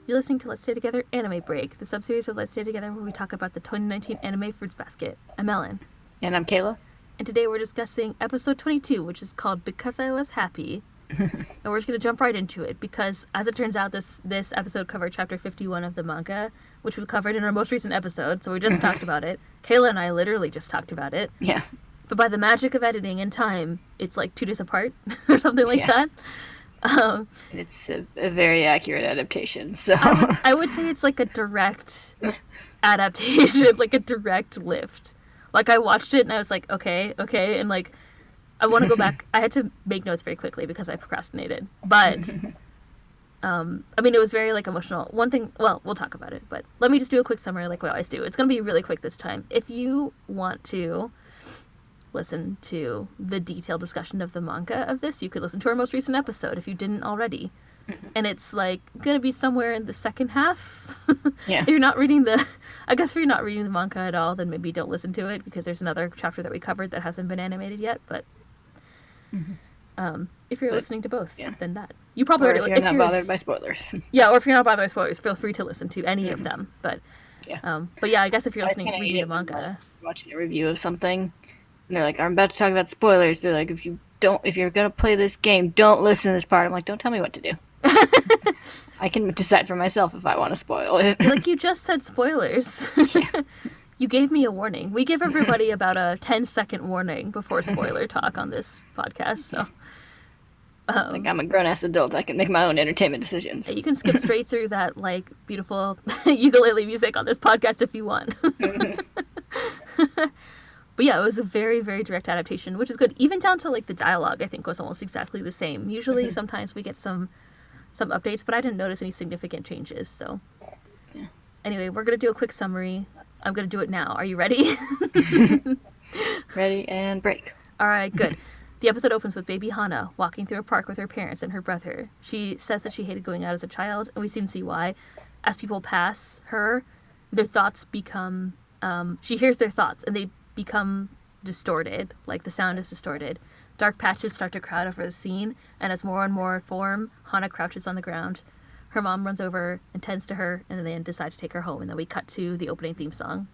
You're listening to Let's Stay Together Anime Break, the subseries of Let's Stay Together where we talk about the 2019 anime Fruits Basket. I'm Ellen. And I'm Kayla. And today we're discussing episode 22, which is called Because I Was Happy. And we're just going to jump right into it because, as it turns out, this episode covered chapter 51 of the manga, which we covered in our most recent episode, so we just talked about it. Kayla and I literally just talked about it. Yeah. But by the magic of editing and time, it's like 2 days apart or something like that. It's a very accurate adaptation, so... I would say it's like a direct adaptation, like a direct lift. Like, I watched it and I was like, okay, and like, I want to go back. I had to make notes very quickly because I procrastinated. But, I mean, it was very, like, emotional. One thing, well, we'll talk about it, but let me just do a quick summary like we always do. It's going to be really quick this time. If you want to listen to the detailed discussion of the manga of this, you could listen to our most recent episode if you didn't already. And it's like gonna be somewhere in the second half. Yeah. If you're not reading the manga at all, then maybe don't listen to it because there's another chapter that we covered that hasn't been animated yet. But if you're listening to both, then that you probably or if you're not bothered by spoilers. Yeah, or if you're not bothered by spoilers, feel free to listen to any of them. But yeah, I guess if you're reading the manga, watching a review of something. And they're like, I'm about to talk about spoilers. They're like, if you're going to play this game, don't listen to this part. I'm like, don't tell me what to do. I can decide for myself if I want to spoil it. Like, you just said spoilers. You gave me a warning. We give everybody about a 10-second warning before spoiler talk on this podcast, so... like, I'm a grown-ass adult. I can make my own entertainment decisions. You can skip straight through that, like, beautiful ukulele music on this podcast if you want. But yeah, it was a very, very direct adaptation, which is good. Even down to, like, the dialogue, I think, was almost exactly the same. Usually, sometimes we get some updates, but I didn't notice any significant changes, so... Yeah. Anyway, we're going to do a quick summary. I'm going to do it now. Are you ready? Ready and break. All right, good. The episode opens with baby Hana walking through a park with her parents and her brother. She says that she hated going out as a child, and we soon see why. As people pass her, their thoughts become... she hears their thoughts, and they become distorted, like the sound is distorted. Dark patches start to crowd over the scene, and as more and more form, Hana crouches on the ground. Her mom runs over and tends to her, and then they decide to take her home, and then we cut to the opening theme song.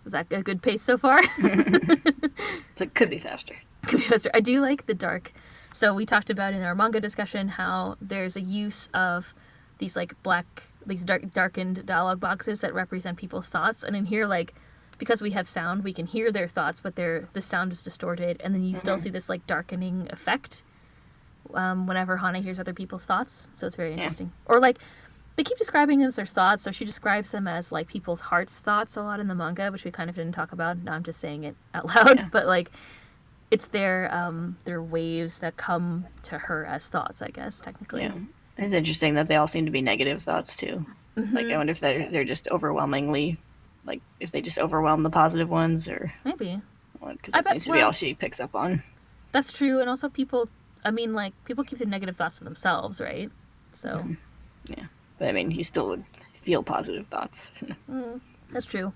Was that a good pace so far? So it could be faster. Could be faster. I do like the dark. So we talked about in our manga discussion how there's a use of these like darkened dialogue boxes that represent people's thoughts, and in here, like, because we have sound, we can hear their thoughts, but the sound is distorted, and then you still see this, like, darkening effect whenever Hana hears other people's thoughts, so it's very interesting. Or, like, they keep describing them as their thoughts, so she describes them as, like, people's hearts' thoughts a lot in the manga, which we kind of didn't talk about. Now I'm just saying it out loud, but, like, it's their waves that come to her as thoughts, I guess, technically. Yeah. It's interesting that they all seem to be negative thoughts, too. Like, I wonder if they're just overwhelmingly... Like, if they just overwhelm the positive ones, or... Maybe. Because that seems to be all she picks up on. That's true, and also people keep their negative thoughts to themselves, right? So... Yeah. But, I mean, you still would feel positive thoughts. That's true.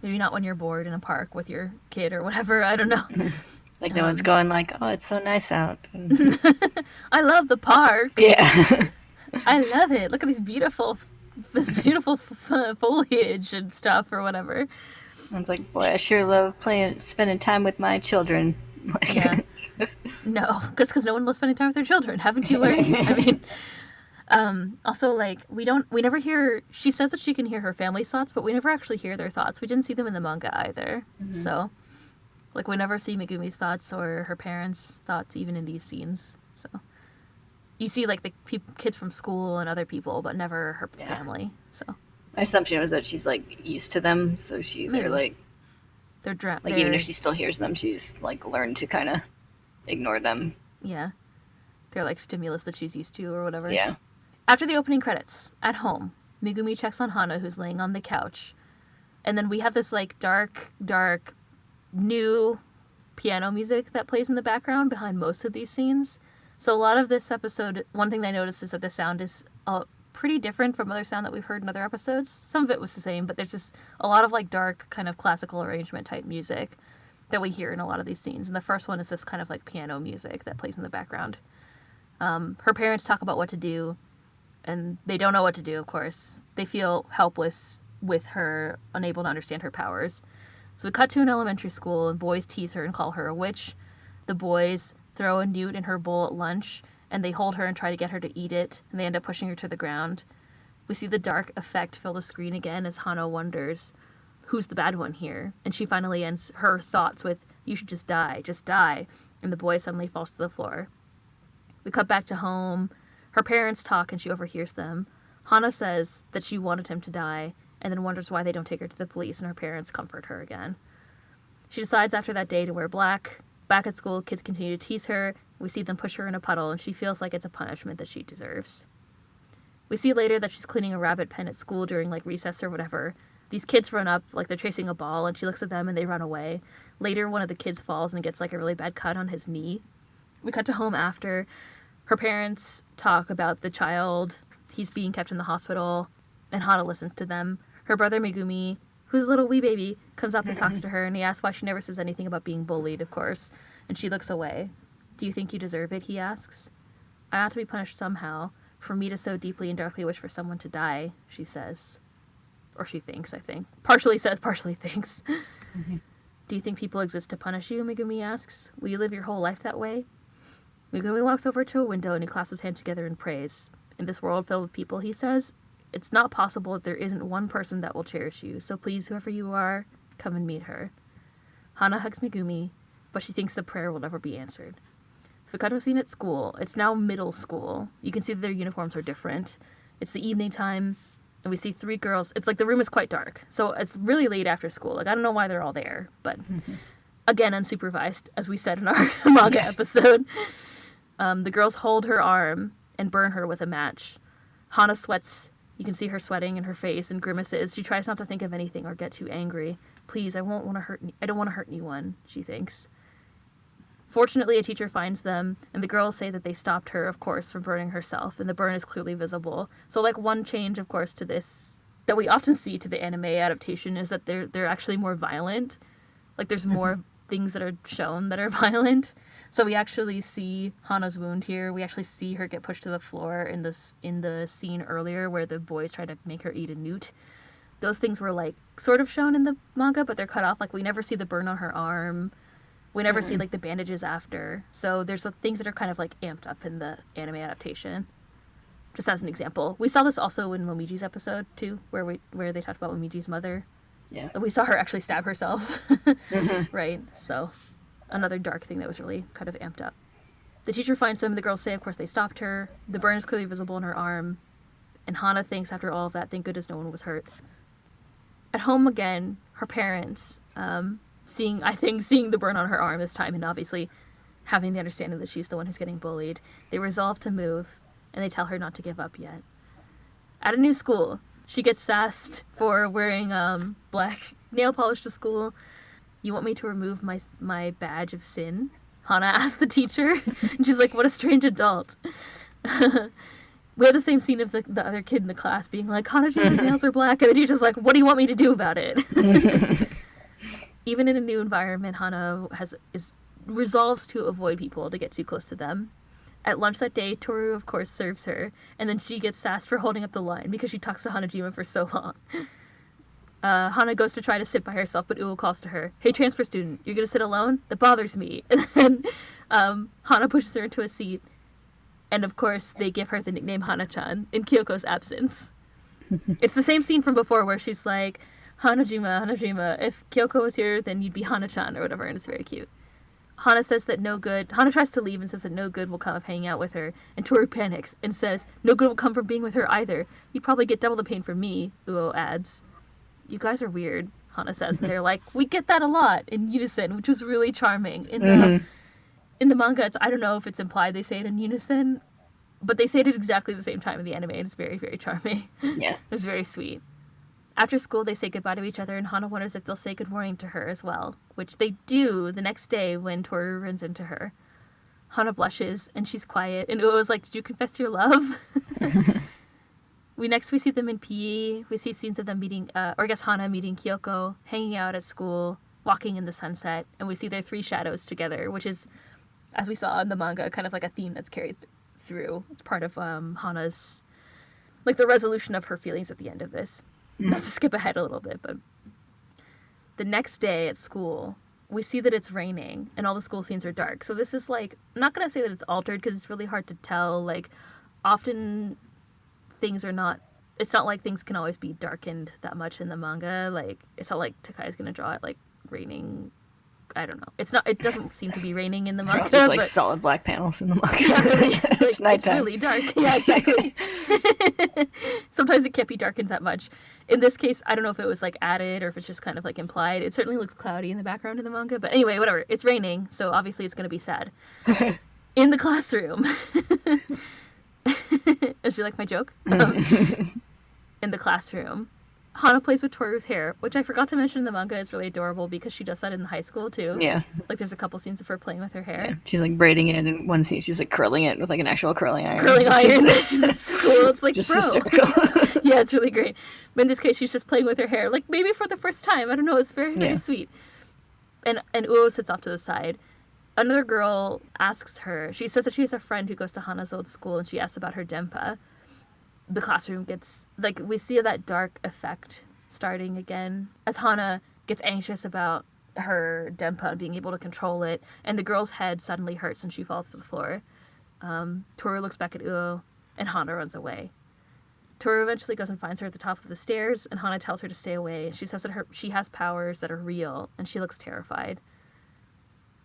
Maybe not when you're bored in a park with your kid or whatever, I don't know. Like, no one's going like, oh, it's so nice out. I love the park. Yeah. I love it. Look at this beautiful foliage and stuff or whatever. It's like, boy, I sure love spending time with my children. Yeah. No, because no one loves spending time with their children. Haven't you learned? I mean, also, like, we never hear, she says that she can hear her family's thoughts, but we never actually hear their thoughts. We didn't see them in the manga either. So, like, we never see Megumi's thoughts or her parents' thoughts even in these scenes. So... You see, like, the kids from school and other people, but never her family, so... My assumption was that she's, like, used to them, so they're, like... even if she still hears them, she's, like, learned to kind of ignore them. Yeah. They're, like, stimulus that she's used to or whatever. Yeah. After the opening credits, at home, Megumi checks on Hana, who's laying on the couch. And then we have this, like, dark, new piano music that plays in the background behind most of these scenes. So a lot of this episode, one thing I noticed is that the sound is pretty different from other sound that we've heard in other episodes. Some of it was the same, but there's just a lot of, like, dark kind of classical arrangement type music that we hear in a lot of these scenes. And the first one is this kind of, like, piano music that plays in the background. Her parents talk about what to do and they don't know what to do, of course. They feel helpless with her, unable to understand her powers. So we cut to an elementary school, and boys tease her and call her a witch. The boys throw a newt in her bowl at lunch, and they hold her and try to get her to eat it, and they end up pushing her to the ground. We see the dark effect fill the screen again as Hana wonders, who's the bad one here? And she finally ends her thoughts with, you should just die, and the boy suddenly falls to the floor. We cut back to home. Her parents talk, and she overhears them. Hana says that she wanted him to die, and then wonders why they don't take her to the police, and her parents comfort her again. She decides after that day to wear black. Back at school, kids continue to tease her. We see them push her in a puddle, and she feels like it's a punishment that she deserves. We see later that she's cleaning a rabbit pen at school during, like, recess or whatever. These kids run up, like they're chasing a ball, and she looks at them, and they run away. Later, one of the kids falls and gets, like, a really bad cut on his knee. We cut to home after. Her parents talk about the child. He's being kept in the hospital, and Hana listens to them. Her brother Megumi, who's a little wee baby, comes up and talks to her, and he asks why she never says anything about being bullied, of course, and she looks away. Do you think you deserve it, he asks. I ought to be punished somehow. For me to so deeply and darkly wish for someone to die, she says. Or she thinks, I think. Partially says, partially thinks. Mm-hmm. Do you think people exist to punish you, Megumi asks. Will you live your whole life that way? Megumi walks over to a window and he clasps his hands together and prays. In this world filled with people, he says, it's not possible that there isn't one person that will cherish you, so please, whoever you are, come and meet her. Hana hugs Megumi, but she thinks the prayer will never be answered. So we cut to a scene at school. It's now middle school. You can see that their uniforms are different. It's the evening time, and we see 3 girls. It's like the room is quite dark, so it's really late after school. Like, I don't know why they're all there, but again, unsupervised, as we said in our manga episode. The girls hold her arm and burn her with a match. Hana sweats. You can see her sweating in her face and grimaces. She tries not to think of anything or get too angry. Please, I don't want to hurt anyone, she thinks. Fortunately, a teacher finds them, and the girls say that they stopped her, of course, from burning herself, and the burn is clearly visible. So, like, one change, of course, to this, that we often see to the anime adaptation, is that they're actually more violent. Like, there's more things that are shown that are violent. So we actually see Hana's wound here. We actually see her get pushed to the floor in the scene earlier where the boys try to make her eat a newt. Those things were, like, sort of shown in the manga, but they're cut off. Like, we never see the burn on her arm. We never see, like, the bandages after. So there's things that are kind of, like, amped up in the anime adaptation. Just as an example. We saw this also in Momiji's episode, too, where they talked about Momiji's mother. Yeah. We saw her actually stab herself. Right? So, another dark thing that was really kind of amped up. The teacher finds them. The girls say, of course, they stopped her. The burn is clearly visible in her arm. And Hana thinks, after all of that, thank goodness no one was hurt. At home again, her parents... seeing the burn on her arm this time, and obviously having the understanding that she's the one who's getting bullied, they resolve to move, and they tell her not to give up yet. At a new school, she gets sassed for wearing black nail polish to school. You want me to remove my badge of sin? Hana asks the teacher, and she's like, what a strange adult. We have the same scene of the other kid in the class being like, Hanajima's nails are black, and the teacher's like, what do you want me to do about it? Even in a new environment, Hana resolves to avoid people to get too close to them. At lunch that day, Tohru, of course, serves her, and then she gets sassed for holding up the line because she talks to Hanajima for so long. Hana goes to try to sit by herself, but Uo calls to her, hey, transfer student, you're going to sit alone? That bothers me. And then Hana pushes her into a seat, and of course, they give her the nickname Hana-chan in Kyoko's absence. It's the same scene from before where she's like, Hanajima, if Kyoko was here, then you'd be Hana-chan or whatever, and it's very cute. Hana tries to leave and says that no good will come of hanging out with her, and Tohru panics and says, no good will come from being with her either. You'd probably get double the pain from me, Uo adds. You guys are weird, Hana says, and they're like, we get that a lot in unison, which was really charming. In the manga, I don't know if it's implied they say it in unison, but they say it at exactly the same time in the anime, and it's very, very charming. Yeah. It was very sweet. After school, they say goodbye to each other, and Hana wonders if they'll say good morning to her as well, which they do the next day when Tohru runs into her. Hana blushes, and she's quiet, and Uo's like, did you confess your love? We see them in PE. We see scenes of them meeting, Hana meeting Kyoko, hanging out at school, walking in the sunset, and we see their 3 shadows together, which is, as we saw in the manga, kind of like a theme that's carried through. It's part of Hana's like the resolution of her feelings at the end of this. Not to skip ahead a little bit, but the next day at school, we see that it's raining and all the school scenes are dark. So this is like, I'm not going to say that it's altered because it's really hard to tell. Like, often things are not, it's not like things can always be darkened that much in the manga. Like, it's not like Takai's going to draw it like raining. I don't know. It's not. It doesn't seem to be raining in the manga. Just like solid black panels in the manga. Yeah, really, it's nighttime. It's really dark. Yeah, exactly. Sometimes it can't be darkened that much. In this case, I don't know if it was like added or if it's just kind of like implied. It certainly looks cloudy in the background in the manga. But anyway, whatever. It's raining, so obviously it's going to be sad. In the classroom. Did you like my joke? In the classroom. Hana plays with Toru's hair, which I forgot to mention in the manga is really adorable because she does that in high school too. Yeah. Like there's a couple scenes of her playing with her hair. Yeah. She's like braiding it, and one scene she's like curling it with like an actual curling iron. Curling iron. She's at school. It's like, just bro. hysterical. Yeah, it's really great. But in this case, she's just playing with her hair, like maybe for the first time. I don't know. It's very, very sweet. And Uo sits off to the side. Another girl asks her. She says that she has a friend who goes to Hana's old school, and she asks about her denpa. The classroom gets like we see that dark effect starting again as Hana gets anxious about her denpa and being able to control it, and the girl's head suddenly hurts and she falls to the floor. Toru looks back at Uo, and Hana runs away. Toru eventually goes and finds her at the top of the stairs, and Hana tells her to stay away. She says that she has powers that are real, and she looks terrified.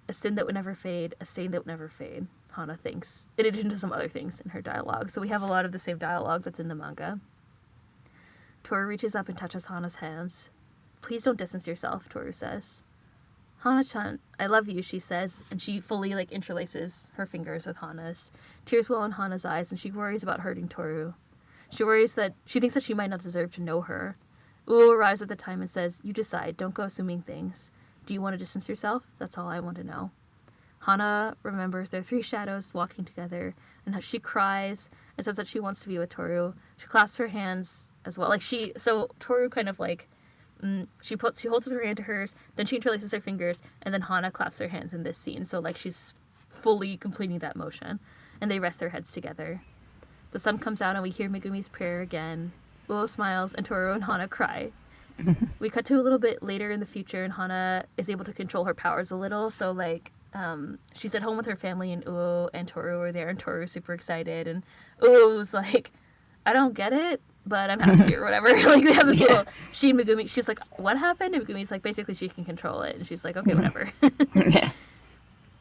A sin that would never fade, a stain that would never fade, Hana thinks, in addition to some other things in her dialogue. So we have a lot of the same dialogue that's in the manga. Toru reaches up and touches Hana's hands. Please don't distance yourself, Toru says. Hana-chan, I love you, she says, and she fully interlaces her fingers with Hana's. Tears well in Hana's eyes, and she worries about hurting Toru. She thinks that she might not deserve to know her. Uo arrives at the time and says, you decide, don't go assuming things. Do you want to distance yourself? That's all I want to know. Hana remembers their three shadows walking together, and she cries and says that she wants to be with Toru. She clasps her hands as well. So Toru kind of she holds up her hand to hers, then she interlaces her fingers, and then Hana claps their hands in this scene. So she's fully completing that motion, and they rest their heads together. The sun comes out and we hear Megumi's prayer again. Uo smiles and Toru and Hana cry. We cut to a little bit later in the future, and Hana is able to control her powers a little. So she's at home with her family, and Uo and Toru are there, and Toru's super excited, and Uo's like, I don't get it, but I'm happy or whatever. They have this little, she and Megumi, she's like, what happened? And Megumi's like, basically she can control it, and she's like, okay, whatever.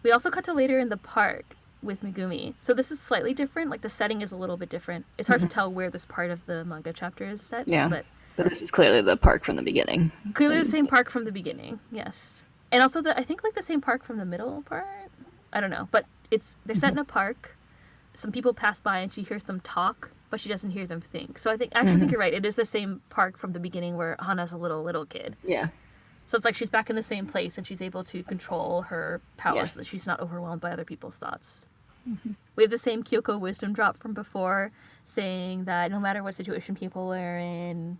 We also cut to later in the park with Megumi. So this is slightly different. The setting is a little bit different. It's hard to tell where this part of the manga chapter is set. Yeah, but this is clearly the park from the beginning. Clearly the same park from the beginning, yes. And also, I think the same park from the middle part? I don't know. But they're set in a park. Some people pass by and she hears them talk, but she doesn't hear them think. So I think you're right. It is the same park from the beginning where Hana's a little kid. Yeah. So it's she's back in the same place and she's able to control her powers so that she's not overwhelmed by other people's thoughts. Mm-hmm. We have the same Kyoko wisdom drop from before, saying that no matter what situation people are in,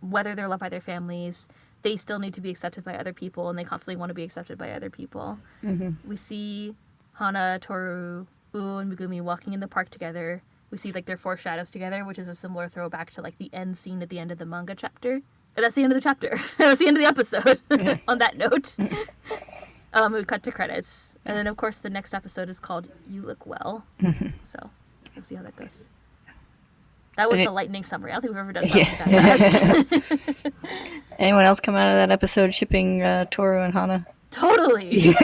whether they're loved by their families, they still need to be accepted by other people, and they constantly want to be accepted by other people. Mm-hmm. We see Hana, Toru, Uo, and Megumi walking in the park together. We see their four shadows together, which is a similar throwback to the end scene at the end of the manga chapter. And that's the end of the chapter. That's the end of the episode. On that note, we cut to credits, and then of course the next episode is called "You Look Well." Mm-hmm. So we'll see how that goes. That was the lightning summary. I don't think we've ever done something that fast. Anyone else come out of that episode shipping Toru and Hana? Totally.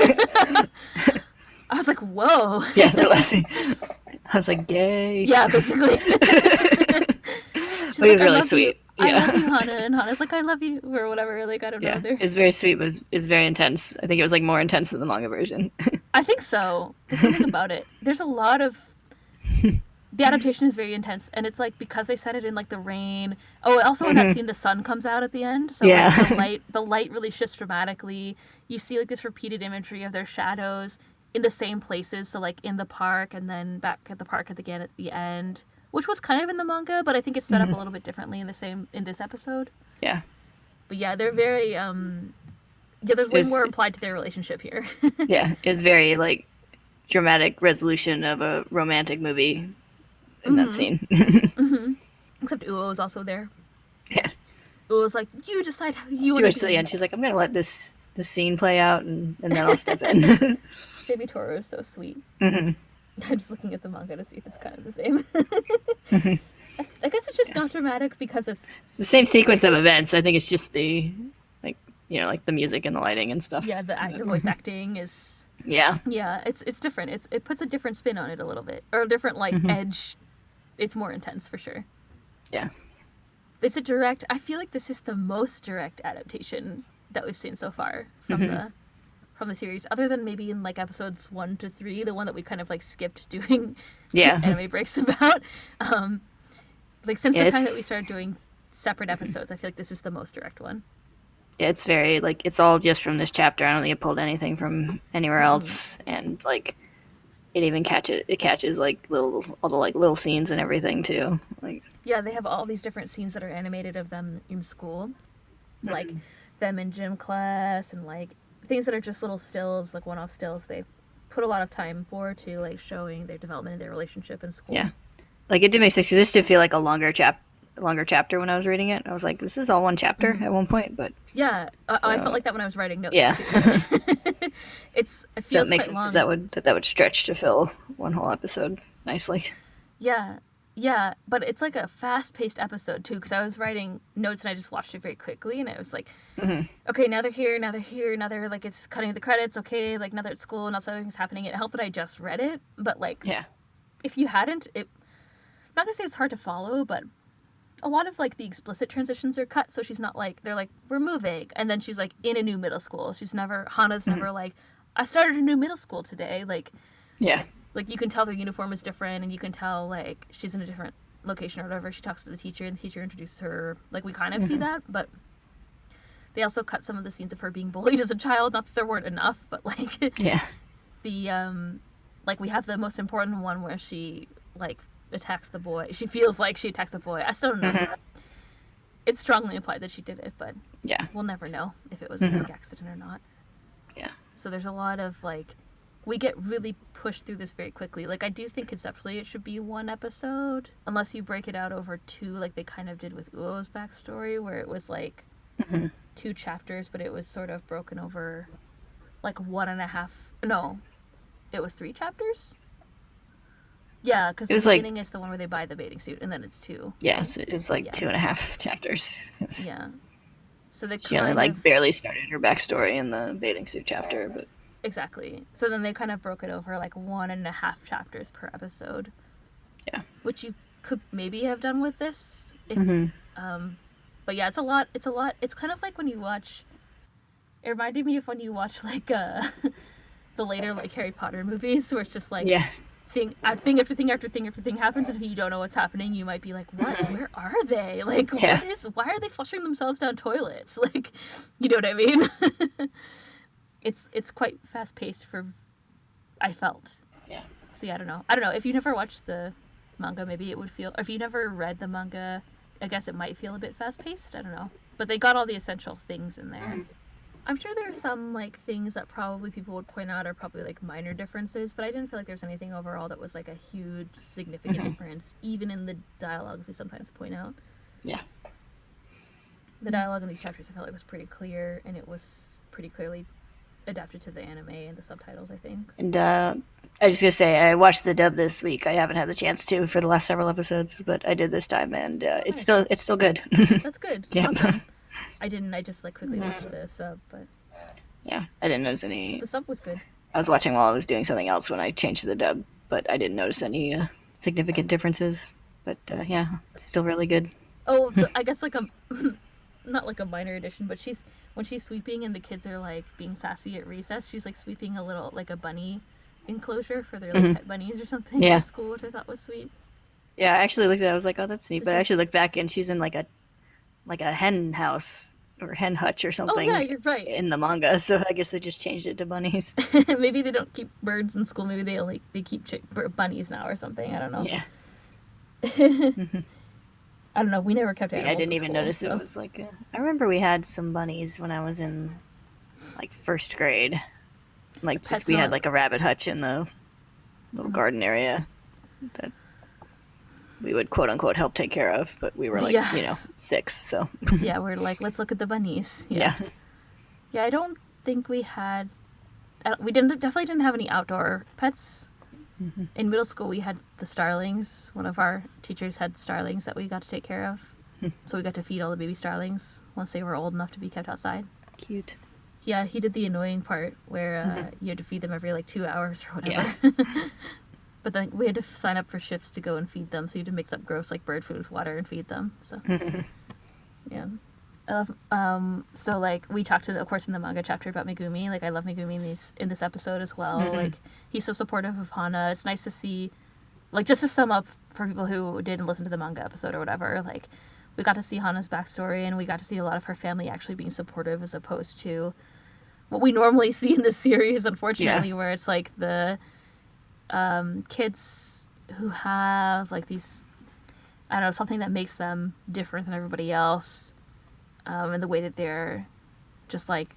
I was like, whoa. Yeah, I was like, yay. Yeah, basically. But he was really sweet. Yeah. I love you, Hana. And Hana's like, I love you, or whatever. I don't know. It's very sweet, but it's very intense. I think it was more intense than the manga version. I think so. There's something about it. There's a lot of... The adaptation is very intense, and it's because they set it in the rain. Oh, also in that scene, the sun comes out at the end, so the light really shifts dramatically. You see this repeated imagery of their shadows in the same places, so in the park and then back at the park again at the end, which was kind of in the manga, but I think it's set up a little bit differently in this episode. Yeah, but yeah, they're very there's way more implied to their relationship here. Yeah, it's very dramatic resolution of a romantic movie. In that scene. Except Uo is also there. Yeah. Uo's like, you decide how you She want was to to the be. end. She's like, I'm gonna let this scene play out, and then I'll step in. Baby Tohru is so sweet. Hmm. I'm just looking at the manga to see if it's kind of the same. Hmm. I guess it's just Yeah. not dramatic because it's It's the same sequence of events. I think it's just the like like the music and the lighting and stuff. yeah, the voice acting is Yeah. yeah, it's different. It puts a different spin on it a little bit, or a different like Hmm. edge. It's more intense for sure. Yeah. It's a direct. I feel like this is the most direct adaptation that we've seen so far Hmm. from the series, other than maybe in like episodes 1 to 3, the one that we kind of like skipped doing Yeah. anime breaks about. Um, like since Yeah. the time that we started doing separate episodes, I feel like this is the most direct one. It's very like it's all just from this chapter. I don't think it pulled anything from anywhere Mm-mm. else, and like it catches like all the like little scenes and everything too. Like Yeah, they have all these different scenes that are animated of them in school, like them in gym class and like things that are just little stills, like one-off stills. They put a lot of time for to like showing their development and their relationship in school. yeah, like it did make sense. 'Cause this did feel like a longer chapter when I was reading it. I was like, this is all one chapter Mm-hmm. at one point, but Yeah, I felt so like that when I was writing notes yeah. too. It So it feels makes quite sense that long. that would stretch to fill one whole episode nicely. Yeah, yeah, but it's like a fast-paced episode too. Because I was writing notes and I just watched it very quickly, and I was like, Hmm. okay, now they're here, now they're here, now they're like it's cutting the credits. Okay, like now they're at school, now something's happening. It helped that I just read it, but like Yeah. if you hadn't, I'm not gonna say it's hard to follow, but a lot of like the explicit transitions are cut, so she's not like they're like we're moving, and then she's like in a new middle school. Hana's Hmm. never like I started a new middle school today. Yeah. Like you can tell their uniform is different, and you can tell like she's in a different location or whatever. She talks to the teacher, and the teacher introduces her. Like we kind of see Hmm. that, but they also cut some of the scenes of her being bullied as a child. Not that there weren't enough, but like Yeah. the like we have the most important one where she like attacks the boy. She feels like she attacked the boy. I still don't know. Hmm. It's strongly implied that she did it, but Yeah. we'll never know if it was a Hmm. freak accident or not. Yeah. So there's a lot of like we get really pushed through this very quickly. Like I do think conceptually it should be one episode, unless you break it out over two, like they kind of did with Uo's backstory, where it was like Hmm. 2 chapters, but it was sort of broken over like 1.5. No, it was 3 chapters. Yeah, because It the was like beginning is the one where they buy the bathing suit, and then it's two. yes, it's like Yeah, 2.5 chapters. yeah. So they She only kind like of barely started her backstory in the bathing suit chapter, but exactly. So then they kind of broke it over like 1.5 chapters per episode, yeah. which you could maybe have done with this. If, Hmm. but yeah, it's a lot. It's a lot. It's kind of like when you watch. It reminded me of when you watch like the later like Harry Potter movies, where it's just like Yeah. thing after thing after thing after thing happens, and if you don't know what's happening, you might be like, "What? Where are they? Like, Yeah. what is? Why are they flushing themselves down toilets? Like, you know what I mean?" It's quite fast paced for. I felt. Yeah. So yeah, I don't know. I don't know if you never watched the manga, maybe it would feel. Or if you never read the manga, I guess it might feel a bit fast paced. I don't know, but they got all the essential things in there. I'm sure there are some like things that probably people would point out are probably like minor differences, but I didn't feel like there's anything overall that was like a huge significant difference, even in the dialogues we sometimes point out. Yeah. The dialogue in these chapters I felt like was pretty clear, and it was pretty clearly adapted to the anime and the subtitles, I think. And I just gonna say I watched the dub this week. I haven't had the chance to for the last several episodes, but I did this time, and Nice. it's still good. That's good. Yeah. Awesome. I didn't. I just like quickly watched the sub, but Yeah. I didn't notice any. the sub was good. I was watching while I was doing something else when I changed to the dub, but I didn't notice any significant differences. But yeah, it's still really good. Oh, I guess like a not like a minor addition, but when she's sweeping and the kids are like being sassy at recess, she's like sweeping a little like a bunny enclosure for their like pet bunnies or something Yeah. at school, which I thought was sweet. Yeah, I actually looked at it. I was like, oh, that's neat. So But I she's actually looked back and she's in like a hen house or hen hutch or oh something yeah, you're right. in the manga. So I guess they just changed it to bunnies. Maybe they don't keep birds in school. Maybe they keep bunnies now or something. I don't know. Yeah. I don't know. We never kept animals. I didn't in even school, notice so. it was like. I remember we had some bunnies when I was in like first grade. Like Pet's just we had not- like a rabbit hutch in the little garden area. That we would quote unquote help take care of, but we were like, Yes. 6, so. Yeah, we're like, let's look at the bunnies. Yeah. Yeah, I don't think we had. We definitely didn't have any outdoor pets. Mm-hmm. In middle school, we had the starlings. One of our teachers had starlings that we got to take care of. So we got to feed all the baby starlings once they were old enough to be kept outside. Cute. Yeah, he did the annoying part where you had to feed them every like 2 hours or whatever. Yeah. But then we had to sign up for shifts to go and feed them, so you had to mix up gross like bird food with water and feed them. So yeah. I love, so like we talked of course in the manga chapter about Megumi. Like I love Megumi in this episode as well. Like he's so supportive of Hana. It's nice to see, like, just to sum up for people who didn't listen to the manga episode or whatever, like we got to see Hana's backstory and we got to see a lot of her family actually being supportive as opposed to what we normally see in this series, unfortunately, where it's like the kids who have like these, I don't know, something that makes them different than everybody else. And the way that they're just like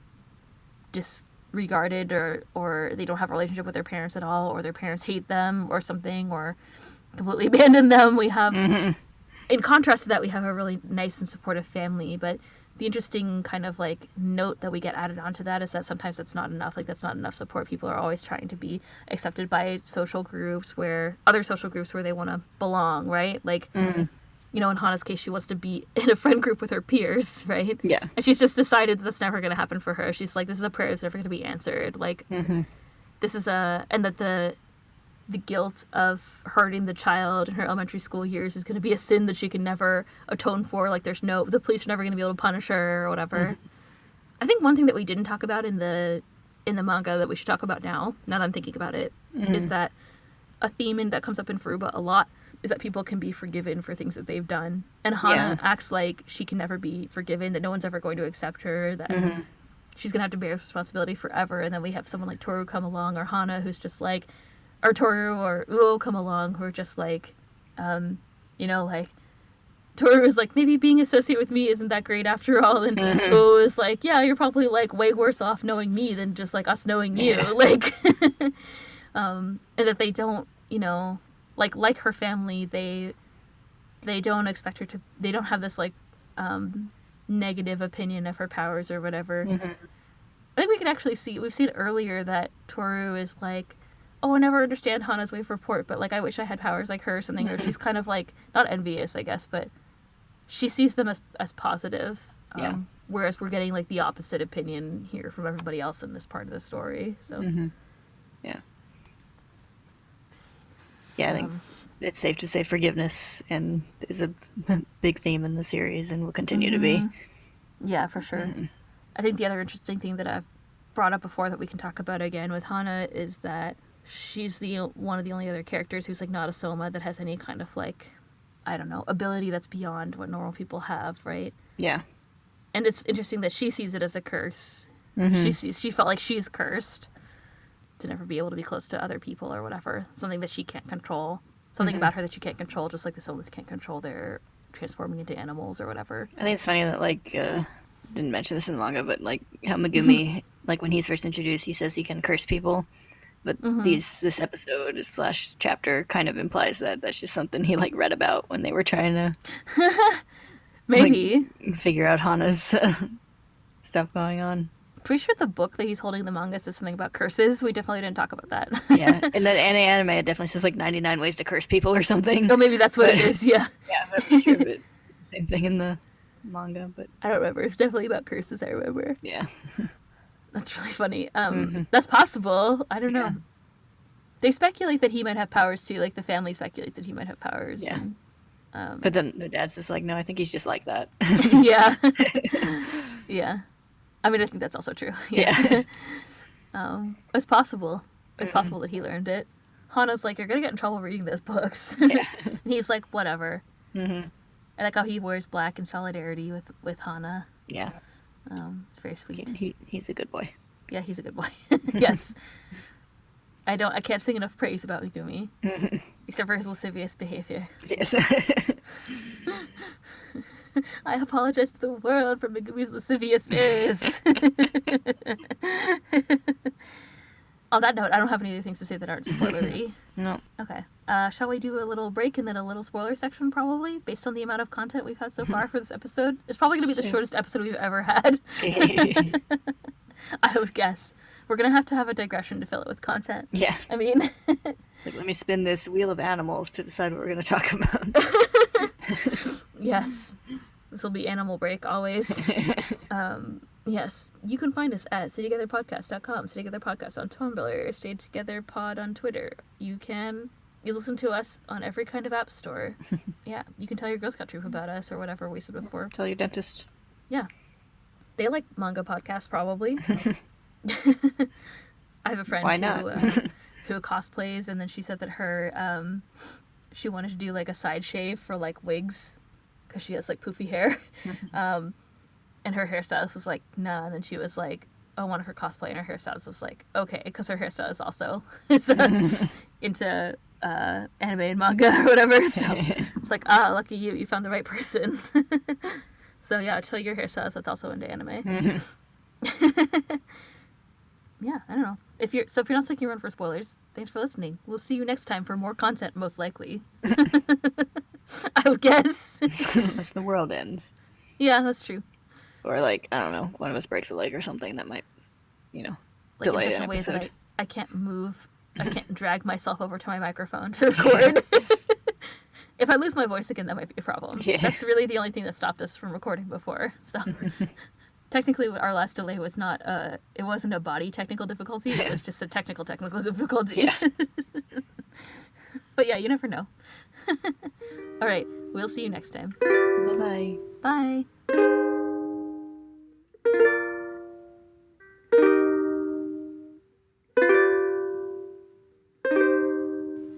disregarded or they don't have a relationship with their parents at all, or their parents hate them or something, or completely abandon them. We have, in contrast to that, we have a really nice and supportive family. But the interesting kind of like note that we get added onto that is that sometimes that's not enough. Like that's not enough support. People are always trying to be accepted by social groups other social groups where they want to belong, right? Like, in Hana's case, she wants to be in a friend group with her peers, right? Yeah. And she's just decided that's never going to happen for her. She's like, this is a prayer that's never going to be answered. Like, this is and that the guilt of hurting the child in her elementary school years is going to be a sin that she can never atone for. Like, the police are never going to be able to punish her or whatever. I think one thing that we didn't talk about in the manga that we should talk about now that I'm thinking about it, is that a theme that comes up in Furuba a lot is that people can be forgiven for things that they've done. And Hana acts like she can never be forgiven, that no one's ever going to accept her, that she's going to have to bear this responsibility forever. And then we have someone like Tohru come along, or Hana, who's just like, or Tohru or Uo come along, who are just like, like, Tohru is like, maybe being associated with me isn't that great after all. And Uo is like, yeah, you're probably like way worse off knowing me than just like us knowing you. Like, and that they don't, like her family, they don't expect her to, they don't have this like negative opinion of her powers or whatever. I think we can actually we've seen earlier that Tohru is like, oh, I never understand Hana's way of report, but like I wish I had powers like her or something. Or she's kind of like, not envious, I guess, but she sees them as positive. Whereas we're getting like the opposite opinion here from everybody else in this part of the story. So Yeah, I think it's safe to say forgiveness is a big theme in the series and will continue to be. Yeah, for sure. I think the other interesting thing that I've brought up before that we can talk about again with Hana is that she's one of the only other characters who's like not a Soma that has any kind of like, I don't know, ability that's beyond what normal people have, right? Yeah. And it's interesting that she sees it as a curse. She felt like she's cursed to never be able to be close to other people or whatever. Something that she can't control. Something about her that she can't control, just like the Somas can't control their transforming into animals or whatever. I think it's funny that, like, didn't mention this in the manga, but, like, how Megumi, like, when he's first introduced, he says he can curse people. But this episode / chapter kind of implies that that's just something he, like, read about when they were trying to... Maybe. Like, figure out Hana's stuff going on. Pretty sure the book that he's holding in the manga says something about curses. We definitely didn't talk about that. Yeah, and the anime it definitely says like 99 ways to curse people or something. Oh, maybe that's what it is. Yeah. Yeah, that's true. But same thing in the manga, but I don't remember. It's definitely about curses. I remember. Yeah. That's really funny. That's possible. I don't know. They speculate that he might have powers too. Like the family speculates that he might have powers. Yeah. And, but then the dad's just like, no, I think he's just like that. Yeah. Yeah. I mean, I think that's also true. Yeah. It's possible. It's possible that he learned it. Hana's like, you're going to get in trouble reading those books. Yeah. And he's like, whatever. I like how he wears black in solidarity with Hana. Yeah. It's very sweet. He's a good boy. Yeah, he's a good boy. Yes. I can't sing enough praise about Megumi. Except for his lascivious behavior. Yes. I apologize to the world for Megumi's lasciviousness. On that note, I don't have any other things to say that aren't spoilery. No. Okay. Shall we do a little break and then a little spoiler section, probably, based on the amount of content we've had so far for this episode? It's probably going to be the shortest episode we've ever had. I would guess. We're going to have a digression to fill it with content. Yeah. I mean... It's like, let me spin this wheel of animals to decide what we're going to talk about. Yes. This will be animal break, always. Yes. You can find us at staytogetherpodcast.com, Stay Together Podcast on Tumblr, Stay Together Pod on Twitter. You listen to us on every kind of app store. Yeah. You can tell your Girl Scout troop about us or whatever we said before. Tell your dentist. Yeah. They like manga podcasts, probably. I have a friend Why not? who cosplays, and then she said that her she wanted to do like a side shave for like wigs because she has like poofy hair, and her hairstylist was like, nah, and then she was like, oh, one of her cosplay, and her hairstylist was like, okay, because her hairstylist also is into anime and manga or whatever, so it's like, lucky you found the right person. So yeah, tell your hairstylist that's also into anime. Yeah, I don't know. If you're not sticking around for spoilers, thanks for listening. We'll see you next time for more content, most likely. I would guess. Unless the world ends. Yeah, that's true. Or like, I don't know, one of us breaks a leg or something that might, Like delay in such an a way episode. that I can't move. I can't drag myself over to my microphone to record. If I lose my voice again, that might be a problem. Yeah. That's really the only thing that stopped us from recording before. So technically our last delay was not it wasn't a body technical difficulty, it was just a technical difficulty. Yeah. But yeah, you never know. All right, we'll see you next time. Bye-bye. Bye.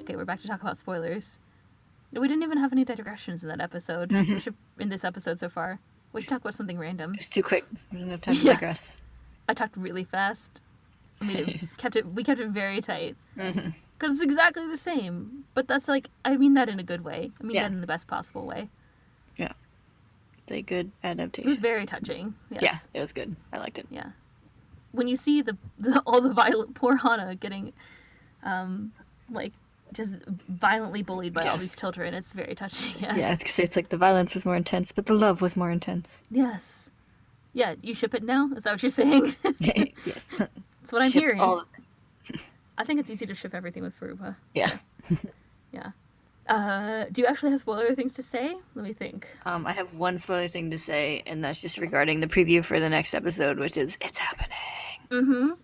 Okay, we're back to talk about spoilers. We didn't even have any digressions in that episode. In this episode so far. We should talk about something random. It's too quick. There's enough time to Yeah. digress. I talked really fast. I mean, we kept it very tight. Because it's exactly the same. But that's like, I mean that in a good way. I mean that in the best possible way. Yeah. It's a good It adaptation. was very touching. Yes. Yeah, it was good. I liked it. Yeah. When you see all the violent, poor Hana getting, just violently bullied by all these children, it's very touching. Yes. Yeah, it's like the violence was more intense, but the love was more intense. Yes. Yeah, you ship it now? Is that what you're saying? Yes. That's what I'm Ship hearing. all the things. I think it's easy to ship everything with Furuba. Yeah. Yeah. Do you actually have spoiler things to say? Let me think. I have one spoiler thing to say, and that's just regarding the preview for the next episode, which is, it's happening.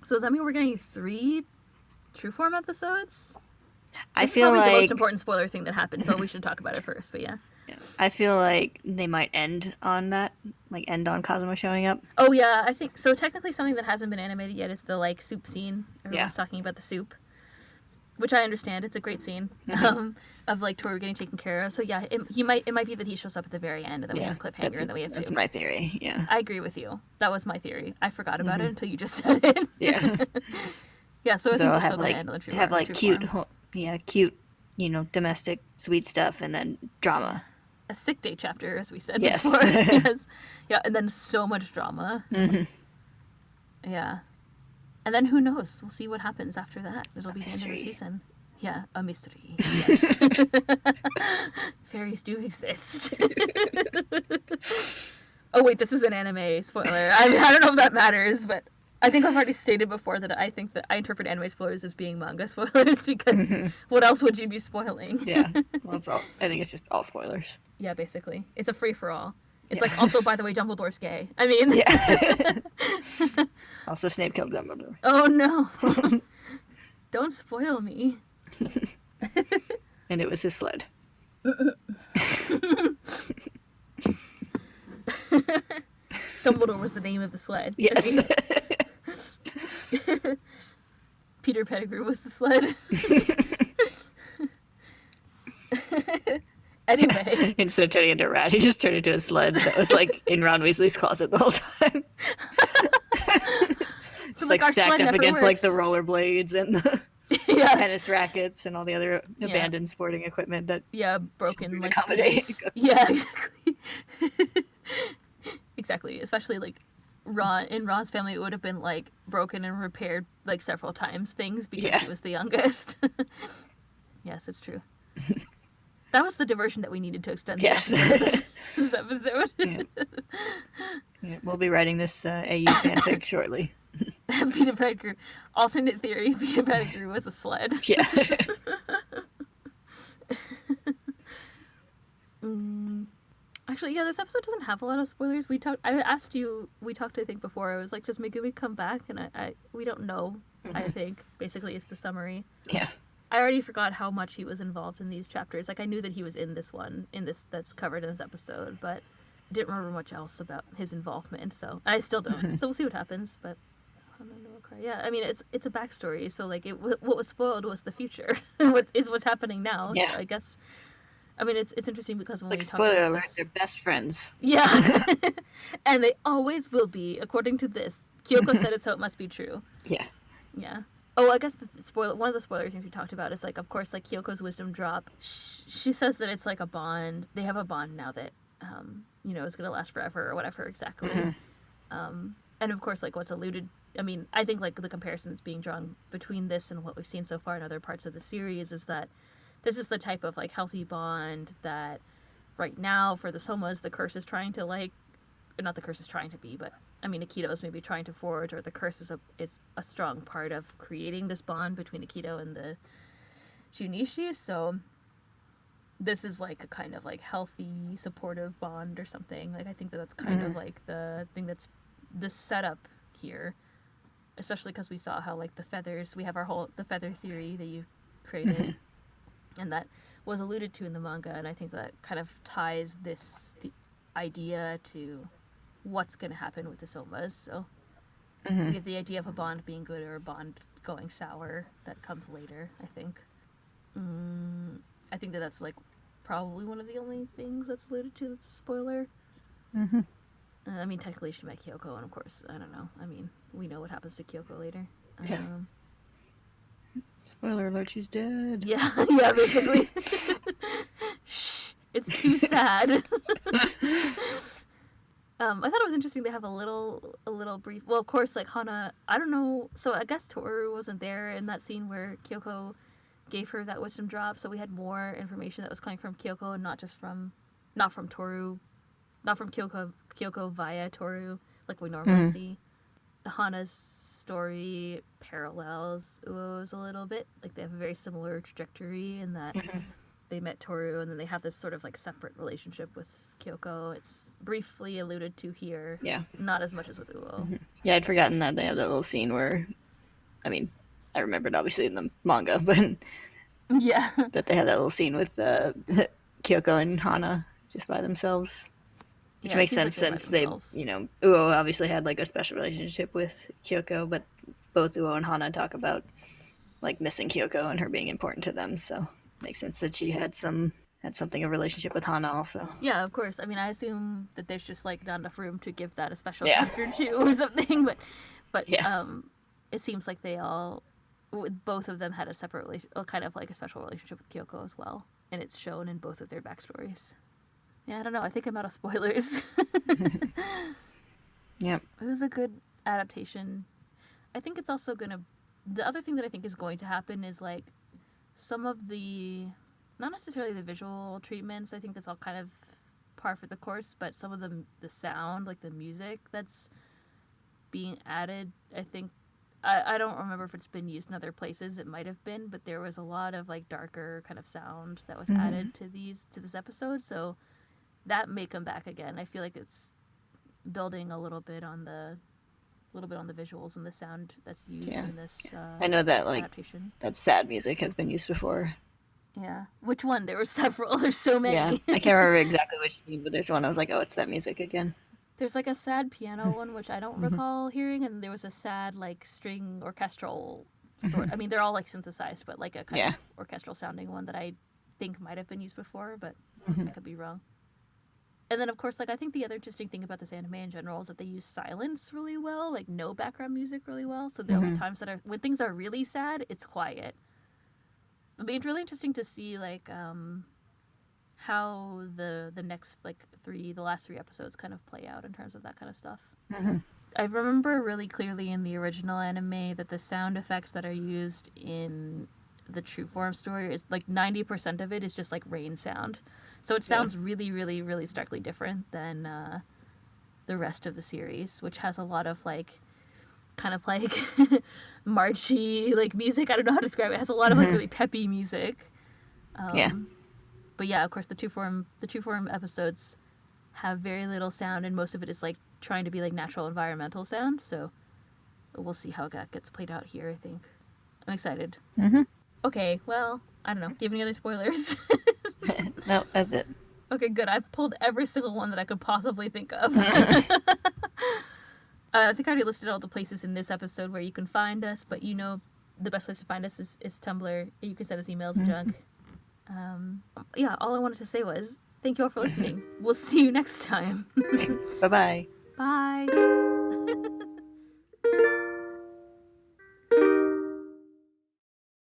So does that mean we're getting 3 true form episodes? I This feel is probably like the most important spoiler thing that happened, so we should talk about it first, but yeah. I feel like they might end on that, like end on Kazuma showing up. Oh yeah, I think so. Technically, something that hasn't been animated yet is the like soup scene. Everyone's talking about the soup, which I understand. It's a great scene of like Tohru getting taken care of. So yeah, it might be that he shows up at the very end, and then we have a cliffhanger, and then we have That's two. my theory. Yeah. I agree with you. That was my theory. I forgot about it until you just said it. Yeah. Yeah. So I think So we're I'll still have gonna like end on the true have form- like true cute, form. cute, domestic sweet stuff, and then drama. A sick day chapter, as we said Yes. before. Yes. Yeah, and then so much drama. Yeah. And then who knows? We'll see what happens after that. It'll be the end of the season. Yeah, a mystery. Yes. Fairies do exist. Oh wait, this is an anime spoiler. I don't know if that matters, but I think I've already stated before that I think that I interpret anime spoilers as being manga spoilers because what else would you be spoiling? Yeah. Well, it's all. I think it's just all spoilers. Yeah, basically. It's a free for all. It's like, also, by the way, Dumbledore's gay. I mean... Yeah. Also, Snape killed Dumbledore. Oh, no. Don't spoil me. And it was his sled. Dumbledore was the name of the sled. Yes. I mean, Peter Pettigrew was the sled. Anyway. Instead of turning into a rat, he just turned into a sled that was like in Ron Weasley's closet the whole time. Just like our stacked sled up never against like worked. the rollerblades and the Yeah. tennis rackets and all the other abandoned sporting equipment that Yeah, broken like accommodate. space. Yeah, exactly. Exactly. Especially like Ron's family, it would have been like broken and repaired like several times things because Yeah. he was the youngest. Yes, it's true. That was the diversion that we needed to extend the Yes. this episode. Yeah. Yeah, we'll be writing this AU fanfic shortly. Peanut Pettigrew. Alternate theory: Peanut Pettigrew was a sled. Yeah. Actually, yeah, this episode doesn't have a lot of spoilers. I asked you. We talked, I think, before. I was like, "Does Megumi come back?" And we don't know. I think basically it's the summary. Yeah. I already forgot how much he was involved in these chapters. Like I knew that he was in this one, in this that's covered in this episode, but didn't remember much else about his involvement. So I still don't. So we'll see what happens. But yeah, I mean it's a backstory. So like what was spoiled was the future. what's happening now. Yeah. So I guess. I mean it's interesting because when Like, we talk spoiler about alert, this, they're best friends. yeah, and they always will be according to this. Kyoko said it, so it must be true. Yeah. Yeah. Oh, I guess one of the spoiler things we talked about is like, of course, like Kyoko's wisdom drop. She says that it's like a bond. They have a bond now that, is gonna last forever or whatever exactly. And of course, like what's alluded. I mean, I think like the comparisons being drawn between this and what we've seen so far in other parts of the series is that this is the type of like healthy bond that right now for the Somas the curse is trying to like, or not the curse is trying to be, but I mean, Akito is maybe trying to forge, or the curse is a strong part of creating this bond between Akito and the Junichi. So this is like a kind of like healthy, supportive bond or something. Like I think that's kind of like the thing that's the setup here, especially because we saw how like the feathers. We have the feather theory that you created, and that was alluded to in the manga, and I think that kind of ties the idea to what's going to happen with the Somas. So we have the idea of a bond being good or a bond going sour that comes later, I think. I think that's like probably one of the only things that's alluded to that's a spoiler. I mean, technically she met Kyoko, and of course, I don't know. I mean, we know what happens to Kyoko later. Yeah. Spoiler alert, she's dead. Yeah, yeah, basically. Shh, it's too sad. I thought it was interesting they have a little brief. Well, of course, like Hana, I don't know. So I guess Tohru wasn't there in that scene where Kyoko gave her that wisdom drop. So we had more information that was coming from Kyoko and not from Tohru, not from Kyoko via Tohru, like we normally see. Hana's story parallels Uo's a little bit. Like they have a very similar trajectory in that. They met Tohru, and then they have this sort of like separate relationship with Kyoko. It's briefly alluded to here. Yeah. Not as much as with Uo. Yeah, I'd forgotten that they have that little scene where, I mean, I remembered obviously in the manga, but Yeah. that they had that little scene with Kyoko and Hana just by themselves. Which Yeah, makes it seems sense like since they're they, by themselves. Uo obviously had like a special relationship with Kyoko, but both Uo and Hana talk about like missing Kyoko and her being important to them, so makes sense that she had something of a relationship with Hana also. Yeah, of course. I mean, I assume that there's just like not enough room to give that a special Yeah. chapter to or something, but Yeah. it seems like both of them had a separate kind of like a special relationship with Kyoko as well, and it's shown in both of their backstories. Yeah, I don't know. I think I'm out of spoilers. Yep. It was a good adaptation. I think it's also the other thing that I think is going to happen is like some of not necessarily the visual treatments. I think that's all kind of par for the course, but some of the sound, like the music that's being added, I think I don't remember if it's been used in other places. It might have been, but there was a lot of like darker kind of sound that was added to this episode, so that may come back again. I feel like it's building a little bit on the visuals and the sound that's used in this I know that like adaptation. that sad music has been used before. Yeah. Which one? There were several. There's so many. Yeah, I can't remember exactly which scene, but there's one I was like, oh, it's that music again. There's like a sad piano one, which I don't recall hearing, and there was a sad like string orchestral sort. I mean, they're all like synthesized, but like a kind of orchestral sounding one that I think might have been used before, but I could be wrong. And then, of course, like I think the other interesting thing about this anime in general is that they use silence really well, like no background music really well. So there are times when things are really sad, it's quiet. It'll be really interesting to see like how the next like the last three episodes kind of play out in terms of that kind of stuff. I remember really clearly in the original anime that the sound effects that are used in the true form story is like 90% of it is just like rain sound. So it sounds really, really, really starkly different than the rest of the series, which has a lot of like kind of like marchy like music. I don't know how to describe it. It has a lot of like really peppy music. Yeah. But yeah, of course the true form episodes have very little sound, and most of it is like trying to be like natural environmental sound. So we'll see how that gets played out here. I think I'm excited. Okay, well, I don't know. Do you have any other spoilers? No, that's it. Okay, good. I've pulled every single one that I could possibly think of. I think I already listed all the places in this episode where you can find us, but you know the best place to find us is Tumblr. You can send us emails and junk. Yeah, all I wanted to say was thank you all for listening. We'll see you next time. Bye-bye. Bye.